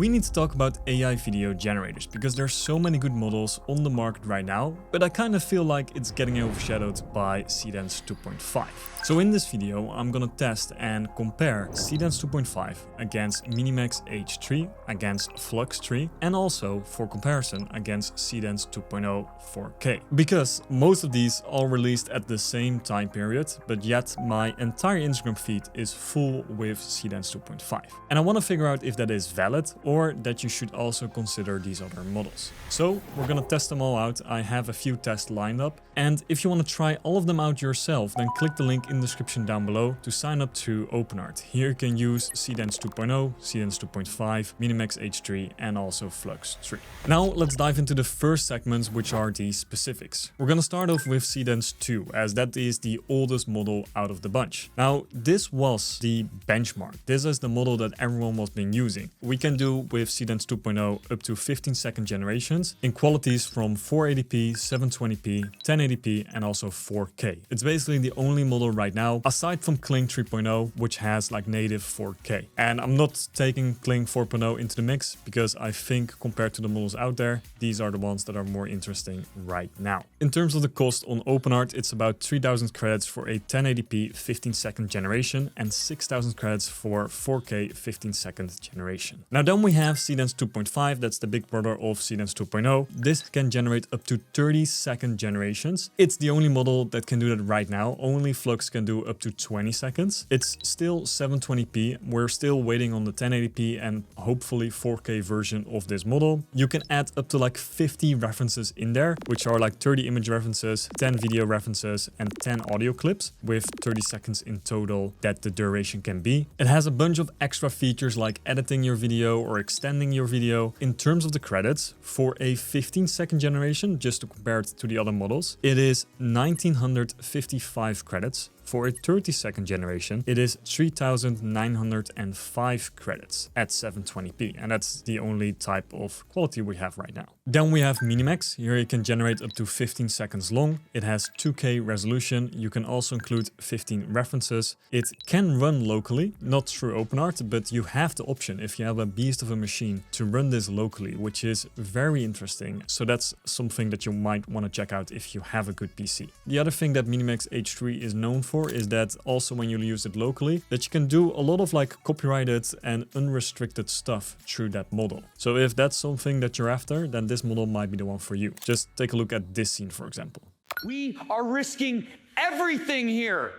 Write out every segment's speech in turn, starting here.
we need to talk about AI video generators because there's so many good models on the market right now, but I kind of feel like it's getting overshadowed by Seedance 2.5. So in this video, I'm gonna test and compare Seedance 2.5 against Minimax H3, against Flux 3, and also for comparison against Seedance 2.0 4K. Because most of these are released at the same time period, but yet my entire Instagram feed is full with Seedance 2.5. And I want to figure out if that is valid or that you should also consider these other models. So we're gonna test them all out. I have a few tests lined up, and if you want to try all of them out yourself, then click the link in the description down below to sign up to OpenArt. Here you can use Seedance 2.0, Seedance 2.5, Minimax H3, and also Flux 3. Now let's dive into the first segments, which are the specifics. We're gonna start off with Seedance 2, as that is the oldest model out of the bunch. Now this was the benchmark. This is the model that everyone was been using. We can do with Seedance 2.0 up to 15-second generations in qualities from 480p, 720p, 1080p, and also 4K. It's basically the only model right now, aside from Kling 3.0, which has like native 4K. And I'm not taking Kling 4.0 into the mix because I think compared to the models out there, these are the ones that are more interesting right now. In terms of the cost on OpenArt, it's about 3,000 credits for a 1080p 15-second generation and 6,000 credits for 4K 15-second generation. Now then we have Seedance 2.5, that's the big brother of Seedance 2.0. This can generate up to 30-second generations. It's the only model that can do that right now. Only Flux can do up to 20 seconds. It's still 720p. We're still waiting on the 1080p and hopefully 4K version of this model. You can add up to like 50 references in there, which are like 30 image references, 10 video references, and 10 audio clips with 30 seconds in total that the duration can be. It has a bunch of extra features like editing your video or extending your video. In terms of the credits, for a 15-second generation, just to compare it to the other models, it is 1955 credits. For a 30-second generation, it is 3,905 credits at 720p, and that's the only type of quality we have right now. Then we have Minimax. Here you can generate up to 15 seconds long. It has 2K resolution. You can also include 15 references. It can run locally, not through OpenArt, but you have the option if you have a beast of a machine to run this locally, which is very interesting. So that's something that you might want to check out if you have a good PC. The other thing that Minimax H3 is known for is that also when you use it locally, that you can do a lot of like copyrighted and unrestricted stuff through that model. So if that's something that you're after, then this model might be the one for you. Just take a look at this scene, for example. We are risking everything here.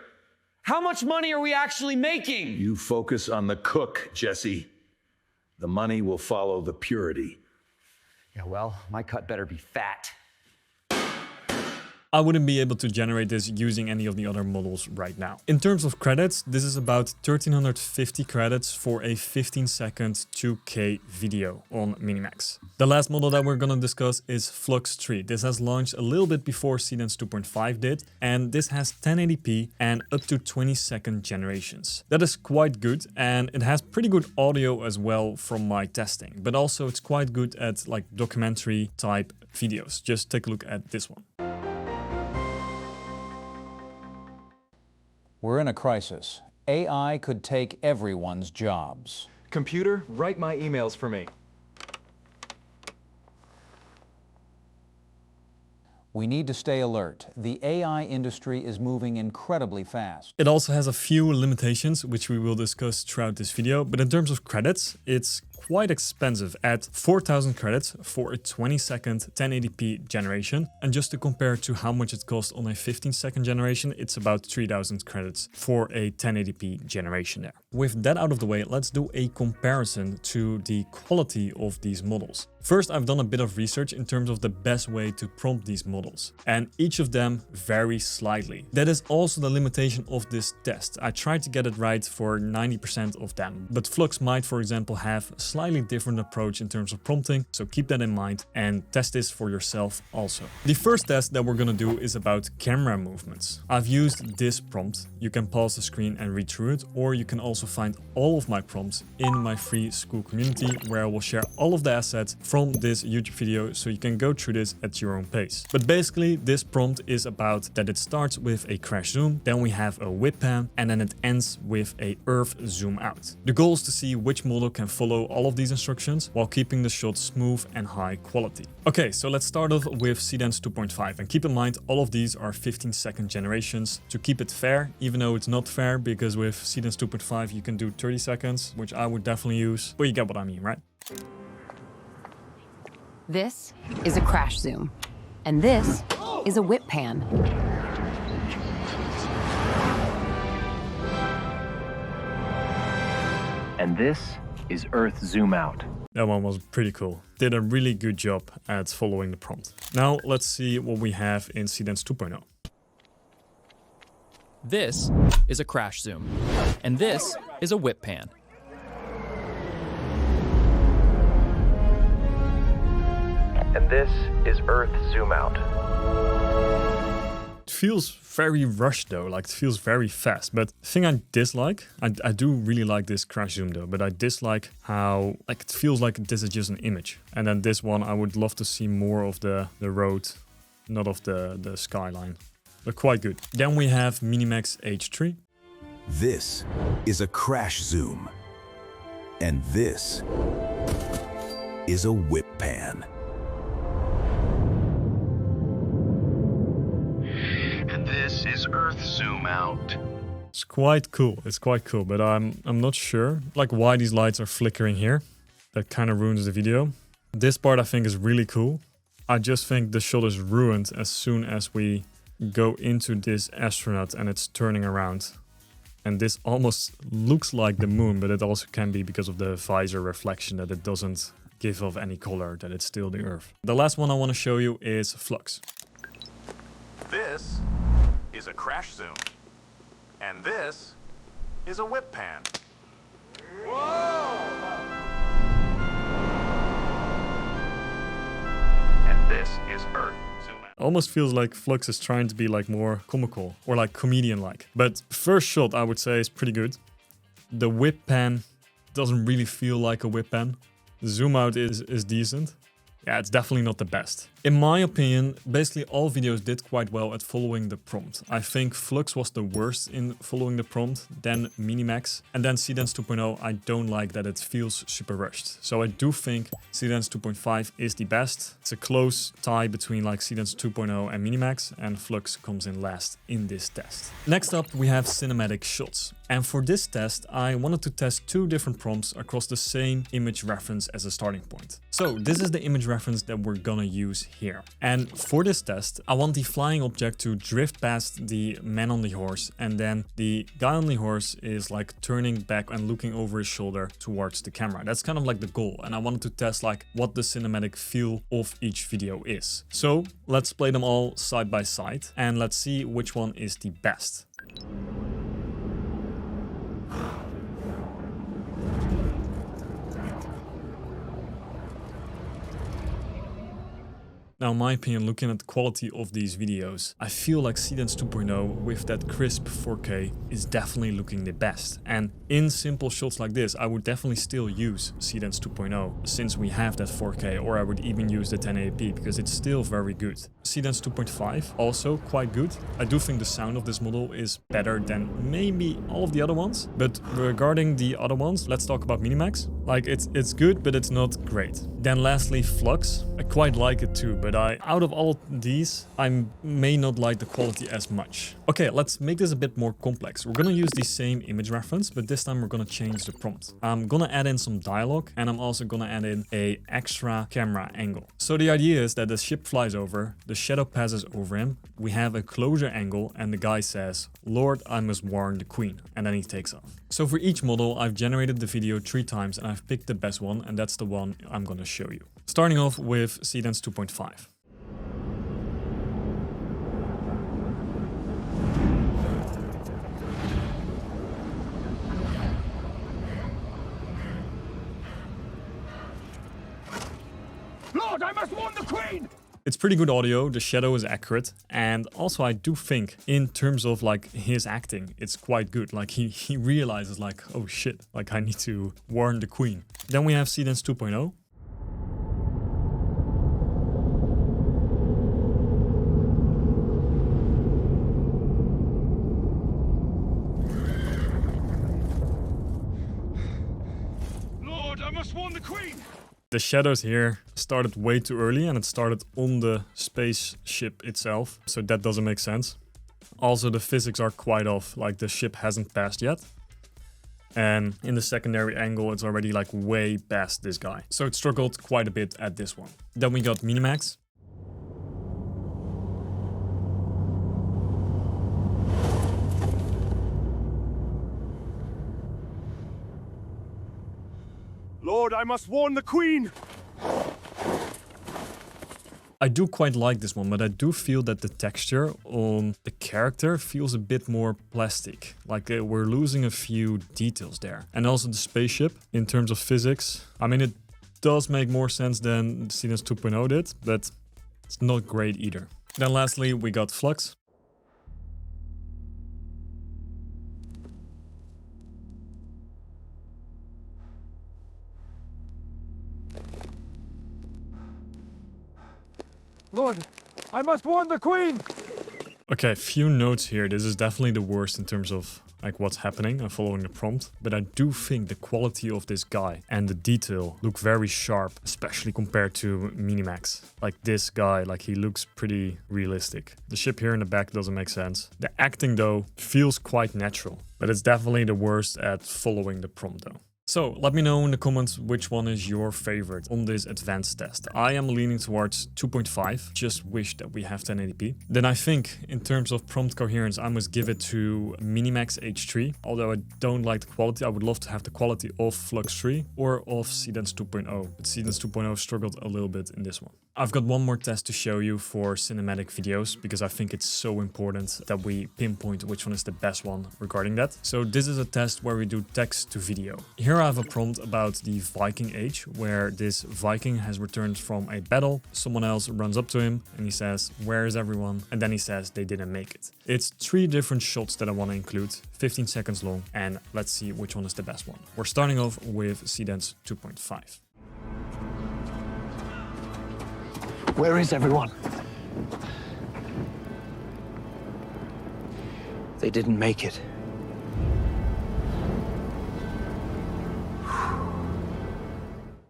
How much money are we actually making? You focus on the cook, Jesse. The money will follow the purity. Yeah, well, my cut better be fat. I wouldn't be able to generate this using any of the other models right now. In terms of credits, this is about 1,350 credits for a 15-second 2K video on Minimax. The last model that we're gonna discuss is Flux 3. This has launched a little bit before Seedance 2.5 did, and this has 1080p and up to 20-second generations. That is quite good, and it has pretty good audio as well from my testing, but also it's quite good at like documentary type videos. Just take a look at this one. We're in a crisis. AI could take everyone's jobs. Computer, write my emails for me. We need to stay alert. The AI industry is moving incredibly fast. It also has a few limitations, which we will discuss throughout this video, but in terms of credits, it's quite expensive at 4,000 credits for a 20-second 1080p generation. And just to compare to how much it costs on a 15-second generation, it's about 3,000 credits for a 1080p generation there. With that out of the way, let's do a comparison to the quality of these models. First, I've done a bit of research in terms of the best way to prompt these models, and each of them vary slightly. That is also the limitation of this test. I tried to get it right for 90% of them, but Flux might, for example, have a slightly different approach in terms of prompting, so keep that in mind and test this for yourself also. The first test that we're gonna do is about camera movements. I've used this prompt. You can pause the screen and read through it, or you can also find all of my prompts in my free school community, where I will share all of the assets from this YouTube video, so you can go through this at your own pace. But basically, this prompt is about that it starts with a crash zoom, then we have a whip pan, and then it ends with a earth zoom out. The goal is to see which model can follow all all of these instructions while keeping the shot smooth and high quality. Okay, so let's start off with Seedance 2.5, and keep in mind all of these are 15-second generations to keep it fair, even though it's not fair because with Seedance 2.5 you can do 30 seconds, which I would definitely use, but you get what I mean, right? This is a crash zoom, and this is a whip pan. And this is Earth Zoom Out. That one was pretty cool. Did a really good job at following the prompt. Now let's see what we have in Seedance 2.0. This is a crash zoom, and this is a whip pan. And this is Earth Zoom Out. It feels very rushed though, like it feels very fast. But the thing I dislike, I do really like this crash zoom though, but I dislike how like it feels like this is just an image. And then this one, I would love to see more of the road, not of the skyline. But quite good. Then we have Minimax H3. This is a crash zoom. And this is a whip pan. And this is Earth Zoom Out. It's quite cool. It's quite cool, but I'm not sure like why these lights are flickering here. That kind of ruins the video. This part I think is really cool. I just think the shot is ruined as soon as we go into this astronaut and it's turning around. And this almost looks like the moon, but it also can be because of the visor reflection that it doesn't give off any color, that it's still the Earth. The last one I want to show you is Flux. This is a crash zoom. And this is a whip pan. And this is Earth Zoom Out. Almost feels like Flux is trying to be like more comical or like comedian-like. But first shot I would say is pretty good. The whip pan doesn't really feel like a whip pan. The zoom out is decent. Yeah, it's definitely not the best. In my opinion, basically all videos did quite well at following the prompt. I think Flux was the worst in following the prompt, then Minimax, and then Seedance 2.0. I don't like that it feels super rushed. So I do think Seedance 2.5 is the best. It's a close tie between like Seedance 2.0 and Minimax, and Flux comes in last in this test. Next up, we have cinematic shots. And for this test, I wanted to test two different prompts across the same image reference as a starting point. So this is the image reference that we're gonna use here. And for this test, I want the flying object to drift past the man on the horse, and then the guy on the horse is like turning back and looking over his shoulder towards the camera. That's kind of like the goal, and I wanted to test like what the cinematic feel of each video is. So let's play them all side by side and let's see which one is the best. Now, in my opinion, looking at the quality of these videos, I feel like Seedance 2.0 with that crisp 4K is definitely looking the best. And in simple shots like this, I would definitely still use Seedance 2.0 since we have that 4K, or I would even use the 1080p because it's still very good. Seedance 2.5 also quite good. I do think the sound of this model is better than maybe all of the other ones. But regarding the other ones, let's talk about Minimax. Like it's good, but it's not great. Then lastly, Flux. I quite like it too, but out of all these, I may not like the quality as much. Okay, let's make this a bit more complex. We're gonna use the same image reference, but this time we're gonna change the prompt. I'm gonna add in some dialogue, and I'm also gonna add in an extra camera angle. So the idea is that the ship flies over, the shadow passes over him, we have a closer angle, and the guy says, "Lord, I must warn the Queen," and then he takes off. So for each model, I've generated the video 3 times, and I've picked the best one, and that's the one I'm gonna show you. Starting off with Seedance 2.5. Lord, I must warn the Queen! It's pretty good audio, the shadow is accurate, and also I do think in terms of like his acting, it's quite good. Like he realizes like, oh shit, like I need to warn the Queen. Then we have Seedance 2.0. Lord, I must warn the The shadows here started way too early and it started on the spaceship itself, so that doesn't make sense. Also, the physics are quite off, like the ship hasn't passed yet. And in the secondary angle, it's already like way past this guy. So it struggled quite a bit at this one. Then we got Minimax. Lord, I must warn the Queen! I do quite like this one, but I do feel that the texture on the character feels a bit more plastic. Like we're losing a few details there. And also the spaceship, in terms of physics. I mean, it does make more sense than Seedance 2.0 did, but it's not great either. Then lastly, we got Flux. Lord, I must warn the Queen! Okay, few notes here. This is definitely the worst in terms of like what's happening and following the prompt. But I do think the quality of this guy and the detail look very sharp, especially compared to Minimax. Like this guy, like he looks pretty realistic. The ship here in the back doesn't make sense. The acting though feels quite natural, but it's definitely the worst at following the prompt though. So let me know in the comments which one is your favorite on this advanced test. I am leaning towards 2.5, just wish that we have 1080p. Then I think in terms of prompt coherence, I must give it to Minimax H3. Although I don't like the quality, I would love to have the quality of Flux 3 or of Seedance 2.0. But Seedance 2.0 struggled a little bit in this one. I've got one more test to show you for cinematic videos because I think it's so important that we pinpoint which one is the best one regarding that. So this is a test where we do text to video. Here I have a prompt about the Viking age where this Viking has returned from a battle. Someone else runs up to him and he says, "Where is everyone?" And then he says they didn't make it. It's 3 different shots that I want to include, 15 seconds long, and let's see which one is the best one. We're starting off with Seedance 2.5. Where is everyone? They didn't make it.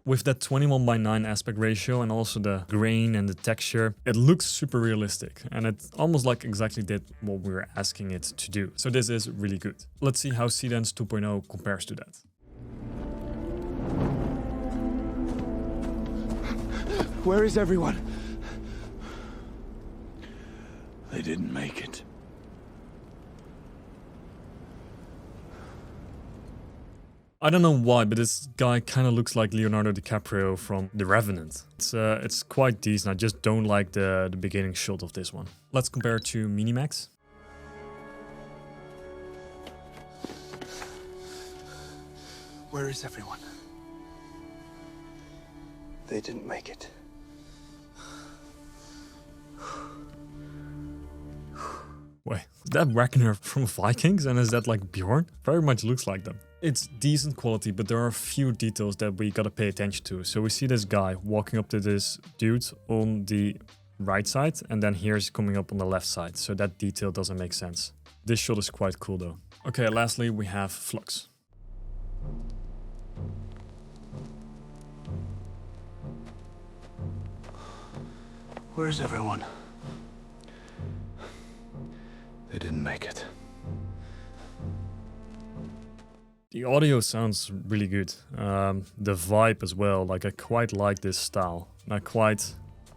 With that 21:9 aspect ratio and also the grain and the texture, it looks super realistic and it almost like exactly did what we were asking it to do. So this is really good. Let's see how Seedance 2.0 compares to that. Where is everyone? They didn't make it. I don't know why, but this guy kind of looks like Leonardo DiCaprio from The Revenant. It's quite decent. I just don't like the beginning shot of this one. Let's compare it to Minimax. Where is everyone? They didn't make it. Wait, is that Ragnar from Vikings and is that like Bjorn? Very much looks like them. It's decent quality, but there are a few details that we gotta pay attention to. So we see this guy walking up to this dude on the right side, and then here's coming up on the left side. So that detail doesn't make sense. This shot is quite cool though. Okay, lastly we have Flux. Where's everyone? They didn't make it. The audio sounds really good. The vibe as well, like I quite like this style. I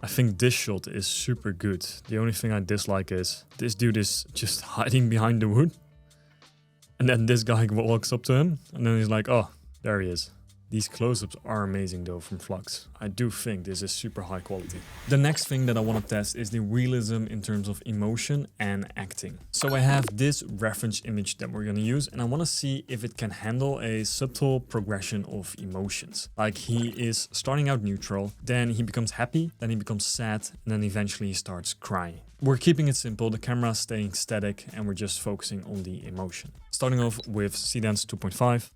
think this shot is super good. The only thing I dislike is this dude is just hiding behind the wood. And then this guy walks up to him and then he's like, oh, there he is. These close-ups are amazing though from Flux. I do think this is super high quality. The next thing that I want to test is the realism in terms of emotion and acting. So I have this reference image that we're going to use and I want to see if it can handle a subtle progression of emotions. Like he is starting out neutral, then he becomes happy, then he becomes sad, and then eventually he starts crying. We're keeping it simple, the camera is staying static and we're just focusing on the emotion. Starting off with Seedance 2.5.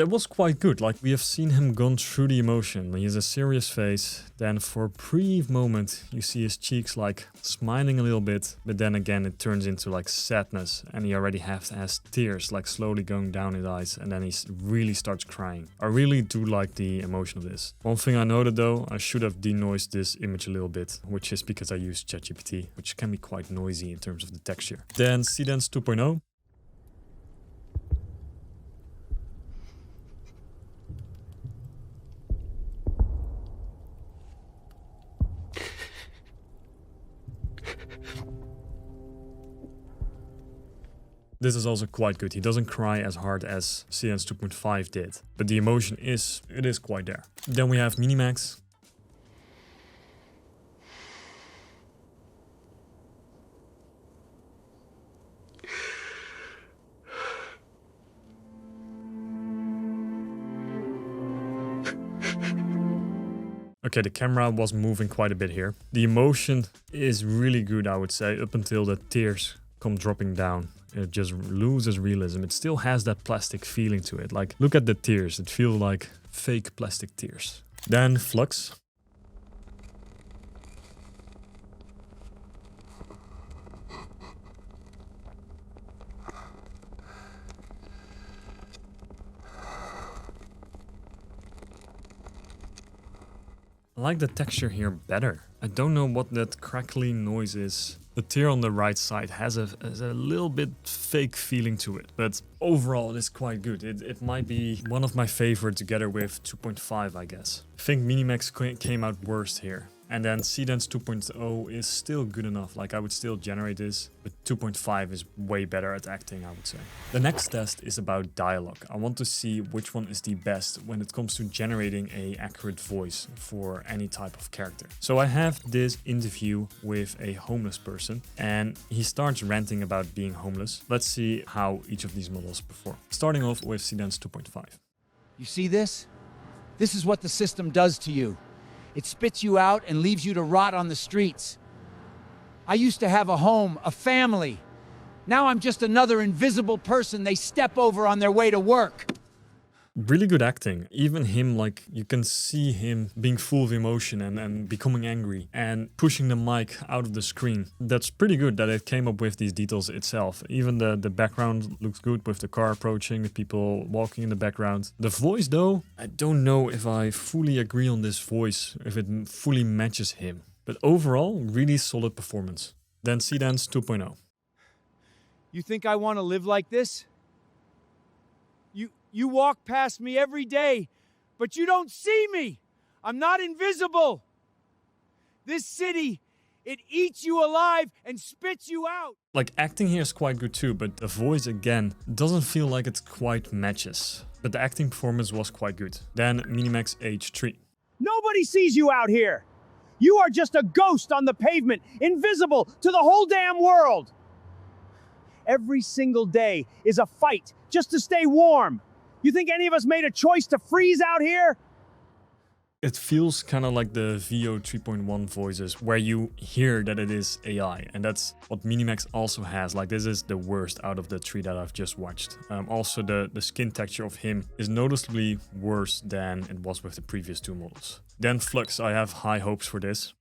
That was quite good. Like, we have seen him gone through the emotion. He has a serious face. Then for a brief moment, you see his cheeks like smiling a little bit. But then again, it turns into like sadness. And he already has tears like slowly going down his eyes. And then he really starts crying. I really do like the emotion of this. One thing I noted though, I should have denoised this image a little bit. Which is because I used ChatGPT, which can be quite noisy in terms of the texture. Then Seedance 2.0. This is also quite good. He doesn't cry as hard as Seedance 2.5 did, but the emotion is quite there. Then we have Minimax. Okay, the camera was moving quite a bit here. The emotion is really good, I would say, up until the tears come dropping down. It just loses realism. It still has that plastic feeling to it. Like, look at the tears. It feels like fake plastic tears. Then Flux. I like the texture here better. I don't know what that crackly noise is. The tear on the right side has a little bit fake feeling to it, but overall it is quite good. It might be one of my favorite together with 2.5, I guess. I think Minimax came out worst here. And then Seedance 2.0 is still good enough, like I would still generate this, but 2.5 is way better at acting, I would say. The next test is about dialogue. I want to see which one is the best when it comes to generating an accurate voice for any type of character. So I have this interview with a homeless person, and he starts ranting about being homeless. Let's see how each of these models perform. Starting off with Seedance 2.5. You see this? This is what the system does to you. It spits you out and leaves you to rot on the streets. I used to have a home, a family. Now I'm just another invisible person they step over on their way to work. Really good acting. Even him, like, you can see him being full of emotion and becoming angry and pushing the mic out of the screen. That's pretty good that it came up with these details itself. Even the background looks good with the car approaching, the people walking in the background. The voice though, I don't know if I fully agree on this voice, if it fully matches him. But overall, really solid performance. Then Seedance 2.0. You think I want to live like this? You walk past me every day, but you don't see me. I'm not invisible. This city, it eats you alive and spits you out. Like, acting here is quite good too, but the voice again doesn't feel like it quite matches. But the acting performance was quite good. Then Minimax H3. Nobody sees you out here. You are just a ghost on the pavement, invisible to the whole damn world. Every single day is a fight just to stay warm. You think any of us made a choice to freeze out here? It feels kind of like the VO 3.1 voices, where you hear that it is AI, and that's what Minimax also has. Like, this is the worst out of the three that I've just watched. Also, the skin texture of him is noticeably worse than it was with the previous two models. Then Flux, I have high hopes for this.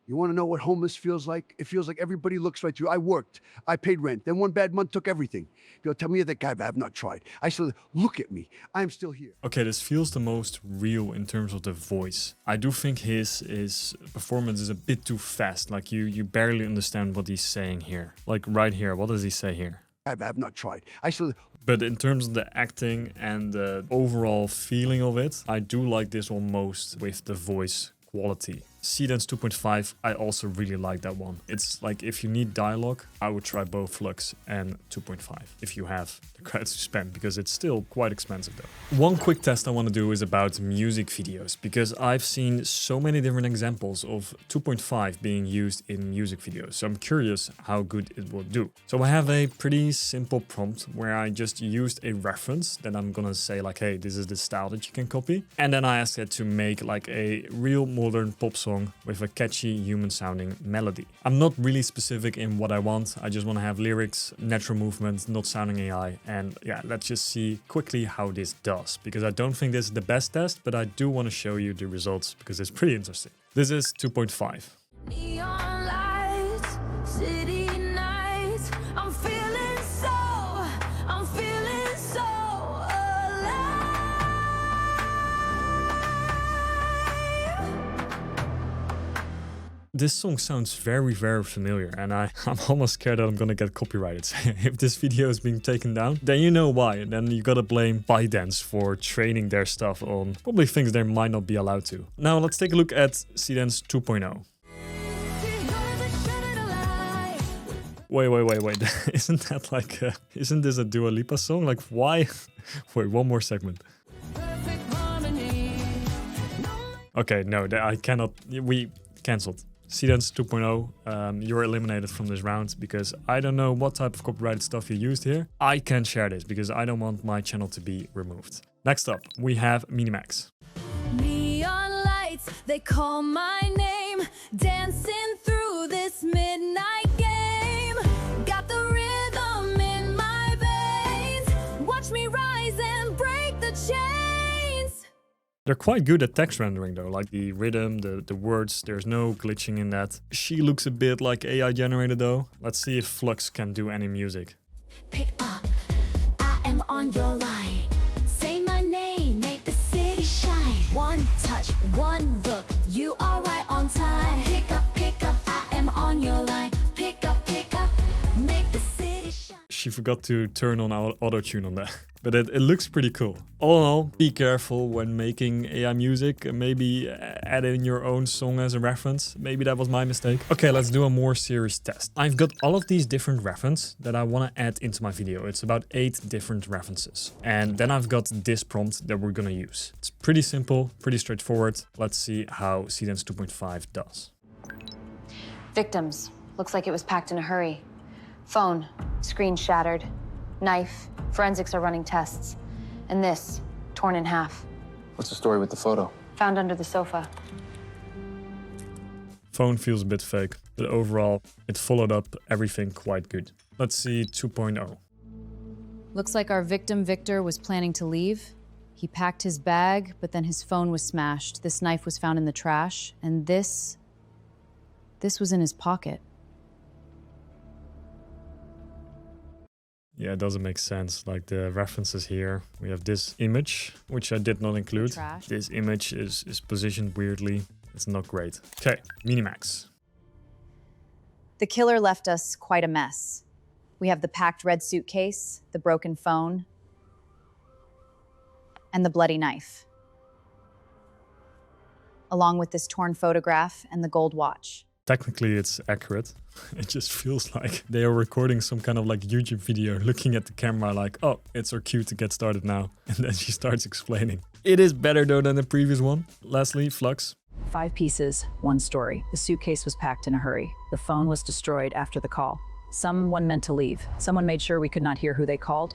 You want to know what homeless feels like? It feels like everybody looks right through. I worked, I paid rent, then one bad month took everything. You'll tell me you're that guy, but I have not tried. I still, look at me, I'm still here. Okay, this feels the most real in terms of the voice. I do think his performance is a bit too fast. Like, you barely understand what he's saying here. Like right here, what does he say here? I have not tried. I still... But in terms of the acting and the overall feeling of it, I do like this one most with the voice quality. Seedance 2.5, I also really like that one. It's like, if you need dialogue, I would try both Flux and 2.5 if you have the credits to spend, because it's still quite expensive though. One quick test I want to do is about music videos, because I've seen so many different examples of 2.5 being used in music videos. So I'm curious how good it will do. So I have a pretty simple prompt where I just used a reference that I'm gonna say like, hey, this is the style that you can copy. And then I asked it to make like a real modern pop song song with a catchy human sounding melody. I'm not really specific in what I want. I just want to have lyrics, natural movement, not sounding AI. And yeah, let's just see quickly how this does, because I don't think this is the best test, but I do want to show you the results because it's pretty interesting. This is 2.5. Neon lights, city nights, I'm feeling so This song sounds very, very familiar, and I'm almost scared that I'm gonna get copyrighted. If this video is being taken down, then you know why. Then you gotta blame ByteDance for training their stuff on probably things they might not be allowed to. Now let's take a look at Seedance 2.0. Wait. Isn't that like, isn't this a Dua Lipa song? Like, why? Wait, one more segment. Okay, no, I cannot, we cancelled. Seedance 2.0, you're eliminated from this round because I don't know what type of copyrighted stuff you used here. I can't share this because I don't want my channel to be removed. Next up, we have Minimax. Neon lights, they call my name, dancing through this midnight game. Got the rhythm in my veins. Watch me rise and break the chains. They're quite good at text rendering though, like the rhythm, the words, there's no glitching in that. She looks a bit like AI generated though. Let's see if Flux can do any music. Pick up, I am on your line. Say my name, make the city shine. One touch, one look, you are right on time. Pick up, I am on your line. Pick up, make the city shine. She forgot to turn on our auto-tune on that. But it looks pretty cool. All in all, be careful when making AI music. Maybe add in your own song as a reference. Maybe that was my mistake. Okay, let's do a more serious test. I've got all of these different references that I want to add into my video. It's about 8 different references. And then I've got this prompt that we're going to use. It's pretty simple, pretty straightforward. Let's see how Seedance 2.5 does. Victims. Looks like it was packed in a hurry. Phone. Screen shattered. Knife. Forensics are running tests. And this, torn in half. What's the story with the photo? Found under the sofa. Phone feels a bit fake, but overall, it followed up everything quite good. Let's see 2.0. Looks like our victim, Victor, was planning to leave. He packed his bag, but then his phone was smashed. This knife was found in the trash, and this was in his pocket. Yeah, it doesn't make sense. Like the references here, we have this image, which I did not include. This image is positioned weirdly. It's not great. Okay, Minimax. The killer left us quite a mess. We have the packed red suitcase, the broken phone, and the bloody knife, along with this torn photograph and the gold watch. Technically, it's accurate. It just feels like they are recording some kind of like YouTube video, looking at the camera like, oh, it's our cue to get started now. And then she starts explaining. It is better though than the previous one. Lastly, Flux. 5 pieces, 1 story. The suitcase was packed in a hurry. The phone was destroyed after the call. Someone meant to leave. Someone made sure we could not hear who they called.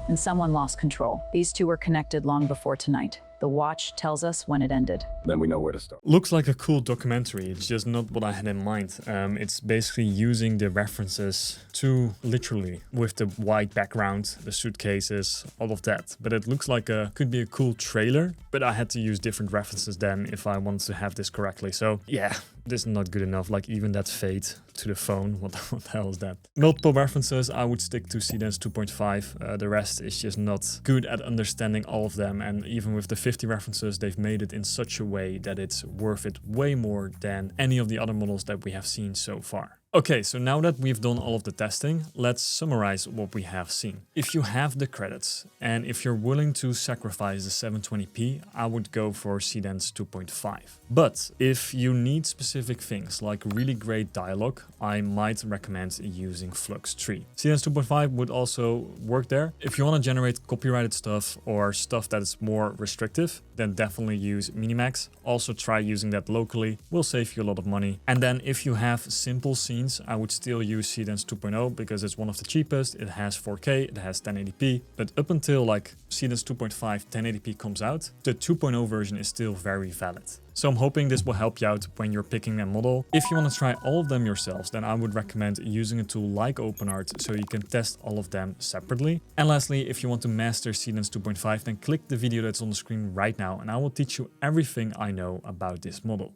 And someone lost control. These 2 were connected long before tonight. The watch tells us when it ended. Then we know where to start. Looks like a cool documentary. It's just not what I had in mind. It's basically using the references too literally with the white background, the suitcases, all of that. But it looks like could be a cool trailer, but I had to use different references then if I wanted to have this correctly. So yeah, this is not good enough. Like even that fade to the phone, what the hell is that? Multiple references, I would stick to Seedance 2.5. The rest is just not good at understanding all of them. And even with the 50 references, they've made it in such a way that it's worth it way more than any of the other models that we have seen so far. Okay, so now that we've done all of the testing, let's summarize what we have seen. If you have the credits and if you're willing to sacrifice the 720p, I would go for Seedance 2.5. But if you need specific things like really great dialogue, I might recommend using Flux 3. Seedance 2.5 would also work there. If you want to generate copyrighted stuff or stuff that is more restrictive, then definitely use Minimax. Also try using that locally, will save you a lot of money. And then if you have simple scenes screens, I would still use Seedance 2.0 because it's one of the cheapest. It has 4K, it has 1080p, but up until like Seedance 2.5 1080p comes out, the 2.0 version is still very valid. So I'm hoping this will help you out when you're picking a model. If you want to try all of them yourselves, then I would recommend using a tool like OpenArt so you can test all of them separately. And lastly, if you want to master Seedance 2.5, then click the video that's on the screen right now and I will teach you everything I know about this model.